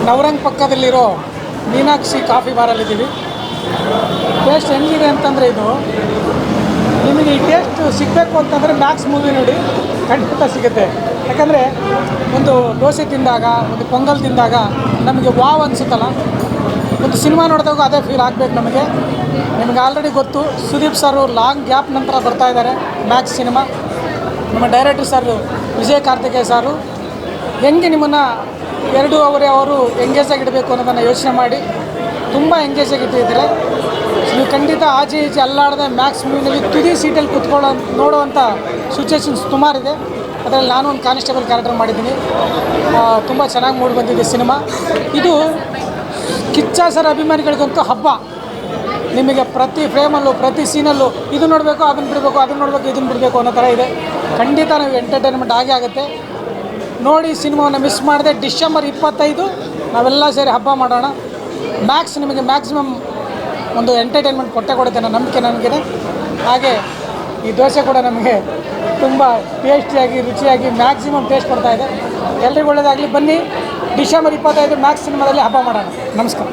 ನವರಂಗ್ ಪಕ್ಕದಲ್ಲಿರೋ Meenakshi coffee ಬಾರಲ್ಲಿದ್ದೀವಿ. Taste ಹೆಂಗಿದೆ ಅಂತಂದರೆ ಇದು ನಿಮಗೆ ಈ ಟೇಸ್ಟ್ ಸಿಗಬೇಕು ಅಂತಂದರೆ ಮ್ಯಾಕ್ಸ್ ಮೂವಿ ನೋಡಿ ಖಂಡಿತ ಸಿಗುತ್ತೆ. ಯಾಕಂದರೆ ಒಂದು ದೋಸೆ ತಿಂದಾಗ, ಒಂದು ಪೊಂಗಲ್ ತಿಂದಾಗ ನಮಗೆ ವಾವ್ ಅನಿಸುತ್ತಲ್ಲ, ಒಂದು ಸಿನಿಮಾ ನೋಡಿದಾಗ ಅದೇ ಫೀಲ್ ಆಗಬೇಕು ನಮಗೆ. ನಿಮಗೆ ಆಲ್ರೆಡಿ ಗೊತ್ತು, ಸುದೀಪ್ ಸರು ಲಾಂಗ್ ಗ್ಯಾಪ್ ನಂತರ ಬರ್ತಾ ಇದ್ದಾರೆ ಮ್ಯಾಕ್ಸ್ ಸಿನಿಮಾ. ನಮ್ಮ ಡೈರೆಕ್ಟರ್ ಸರ್ ವಿಜಯ್ ಕಾರ್ತಿಕೇಯ ಸಾರು ಹೆಂಗೆ ನಿಮ್ಮನ್ನು 2 ಅವರೇ ಅವರು ಎಂಗೇಜ್ ಆಗಿಡಬೇಕು ಅನ್ನೋದನ್ನು ಯೋಚನೆ ಮಾಡಿ ತುಂಬ ಎಂಗೇಜ್ ಆಗಿಟ್ಟಿದ್ದಾರೆ. ನೀವು ಖಂಡಿತ ಆಚೆ ಈಚೆ ಅಲ್ಲಾಡದೆ ಮ್ಯಾಕ್ಸ್ ಮೂವಿನಲ್ಲಿ ತುದಿ ಸೀಟಲ್ಲಿ ಕುತ್ಕೊಳ್ಳೋ ನೋಡುವಂಥ ಸಿಚುವೇಶನ್ಸ್ ಸುಮಾರಿದೆ. ಅದರಲ್ಲಿ ನಾನು ಒಂದು ಕಾನ್ಸ್ಟೇಬಲ್ ಕ್ಯಾರೆಕ್ಟರ್ ಮಾಡಿದ್ದೀನಿ. ತುಂಬ ಚೆನ್ನಾಗಿ ಮೂಡಿ ಬಂದಿದೆ ಸಿನಿಮಾ. ಇದು ಕಿಚ್ಚ ಸರ್ ಅಭಿಮಾನಿಗಳಿಗಂತೂ ಹಬ್ಬ. ನಿಮಗೆ ಪ್ರತಿ ಫ್ರೇಮಲ್ಲೂ, ಪ್ರತಿ ಸೀನಲ್ಲೂ ಇದು ನೋಡಬೇಕು, ಅದನ್ನು ಬಿಡಬೇಕು, ಅದನ್ನು ನೋಡಬೇಕು, ಇದನ್ನು ಬಿಡಬೇಕು ಅನ್ನೋ ಥರ ಇದೆ. ಖಂಡಿತ ನಾವು ಎಂಟರ್ಟೈನ್ಮೆಂಟ್ ಆಗೇ ಆಗುತ್ತೆ. ನೋಡಿ ಸಿನಿಮಾವನ್ನು ಮಿಸ್ ಮಾಡಿದೆ. ಡಿಸೆಂಬರ್ 25 ನಾವೆಲ್ಲ ಸೇರಿ ಹಬ್ಬ ಮಾಡೋಣ. ಮ್ಯಾಕ್ಸ್ ನಿಮಗೆ ಮ್ಯಾಕ್ಸಿಮಮ್ ಒಂದು ಎಂಟರ್ಟೈನ್ಮೆಂಟ್ ಕೊಡುತ್ತೆ ಅನ್ನೋ ನಂಬಿಕೆ ನನಗಿದೆ. ಹಾಗೆ ಈ ದೋಸೆ ಕೂಡ ನಮಗೆ ತುಂಬ ಟೇಸ್ಟಿಯಾಗಿ, ರುಚಿಯಾಗಿ ಮ್ಯಾಕ್ಸಿಮಮ್ ಟೇಸ್ಟ್ ಕೊಡ್ತಾಯಿದೆ. ಎಲ್ರಿಗೂ ಒಳ್ಳೆಯದಾಗಲಿ. ಬನ್ನಿ, ಡಿಸೆಂಬರ್ 25 ಮ್ಯಾಕ್ಸ್ ಸಿನಿಮಾದಲ್ಲಿ ಹಬ್ಬ ಮಾಡೋಣ. ನಮಸ್ಕಾರ.